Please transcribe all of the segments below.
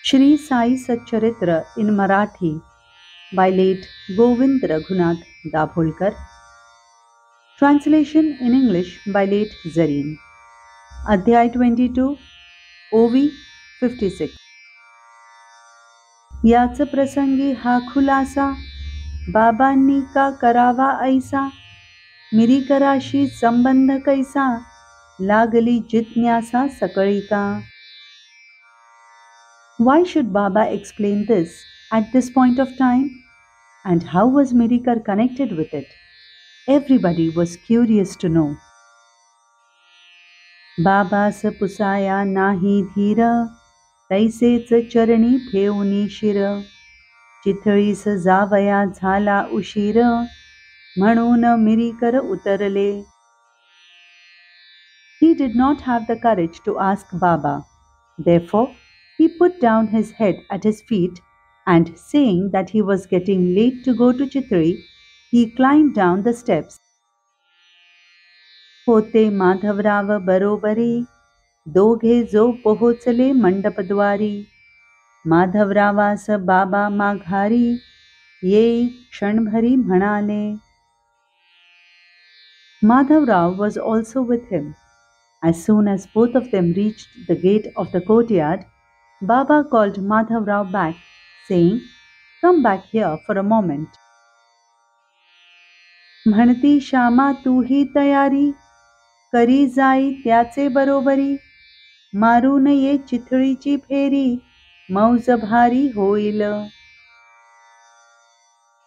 Shri Sai Satcharitra in Marathi by late Govind Raghunath Dabholkar. Translation in English by late Zareen. Adhyay 22, OV 56. याच प्रसंगी हा खुलासा बाबांनी का करावा ऐसा, मिरीकराशी संबंध कैसा, लागली जिज्ञासा सकळी का. Why should Baba explain this at this point of time? And how was Mirikar connected with it? Everybody was curious to know. बाबास पुसाया नाही धीर, तैसेच चरणी ठेवणी शिर, चिथळीस जावया झाला उशीर, म्हणून मिरीकर उतरले. He did not have the courage to ask Baba. Therefore, he put down his head at his feet and, saying that he was getting late to go to Chitri, he climbed down the steps. होते माधवराव बरोबरी, दोघे जो पोहोचले मंडपद्वारी, माधवरावास बाबा माघारी, येई क्षणभरी म्हणाले. Madhavrao was also with him. As soon as both of them reached the gate of the courtyard, Baba called Madhavrao back, saying, "Come back here for a moment." म्हणती श्यामा तूही तयारी, करी जाई त्याचे बरोबरी, मारून ये चिथळीची फेरी, मौज भारी होईल.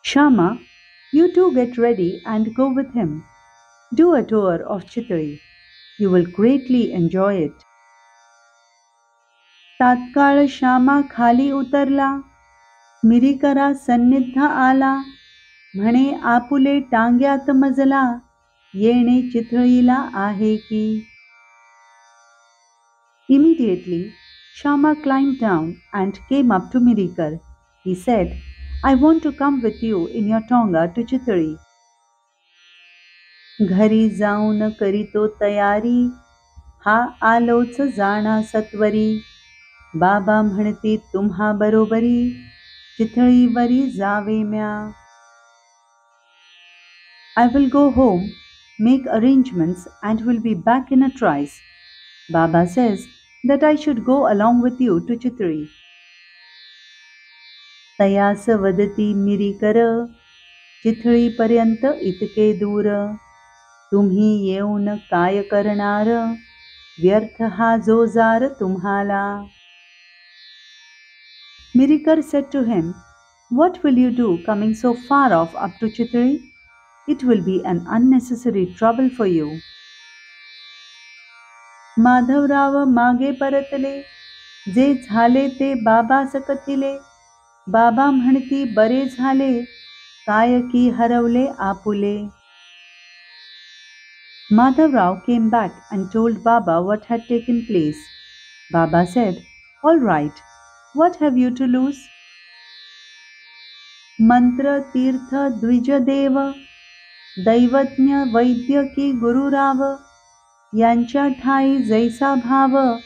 Shama, you too get ready and go with him. Do a tour of Chitri. You will greatly enjoy it. तात्काळ श्यामा खाली उतरला, मिरीकरा सन्निध आला, म्हणे आपुले टांग्यात मजला, येणे चिथळीला आहे की. Immediately, Shama climbed down and came up to Mirikar. He said, "I want to come with you in your tonga to Chitri." घरी जाऊन करीतो तयारी, हा आलोच जाणा सत्वरी, बाबा म्हणती तुम्हा बरोबरी, चिथळीवरी जावे म्या. I will go home, make arrangements and will be back in a trice. Baba says that I should go along with you to Chitri. तयास वदती मिरीकर, चिथळीपर्यंत इतके दूर, तुम्ही येऊन काय करणार, व्यर्थ हा जो जार तुम्हाला. Mirikar said to him, "What will you do coming so far off up to Chitri? It will be an unnecessary trouble for you." Madhavrao मागे परतले, जे झाले ते बाबास कथिले, बाबा म्हणती बरे झाले, काय की हरवले आपुले. Madhavrao came back and told Baba what had taken place. Baba said, "All right, what have you to lose?" मंत्र तीर्थ द्विजदेव, दैवज्ञ वैद्य की गुरुराव, यांच्या ठाई जैसा भाव,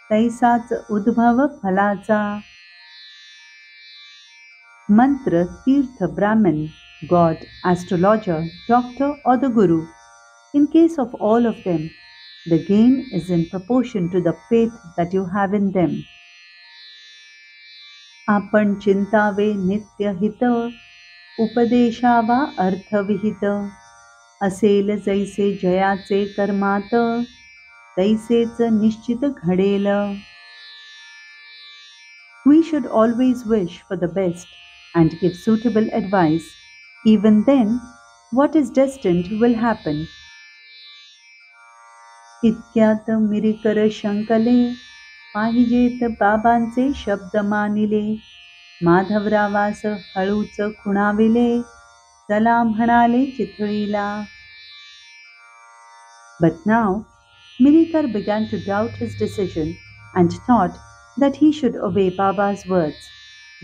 तैसाच उद्भव फलाचा. Mantra, Tirtha, Brahmin, God, astrologer, doctor or the guru. In case of all of them, the gain is in proportion to the faith that you have in them. आपण चिंतावे नित्यहित, उपदेशावा अर्थविहित, असेल जैसे जयाचे कर्मात, तैसेच निश्चित घडेल. We should always wish for the best and give suitable advice. Even then, what is destined will happen. इतक्यात मिरीकर शंकले, पाहिजेत बाबांचे शब्द मानिले, माधवरावास हळूच खुणाविले, चला म्हणाले चिथळीला. But now, Mirikar began to doubt his decision and thought that he should obey Baba's words.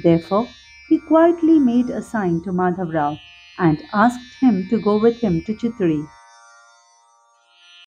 Therefore, he quietly made a sign to Madhavrao and asked him to go with him to Chitri.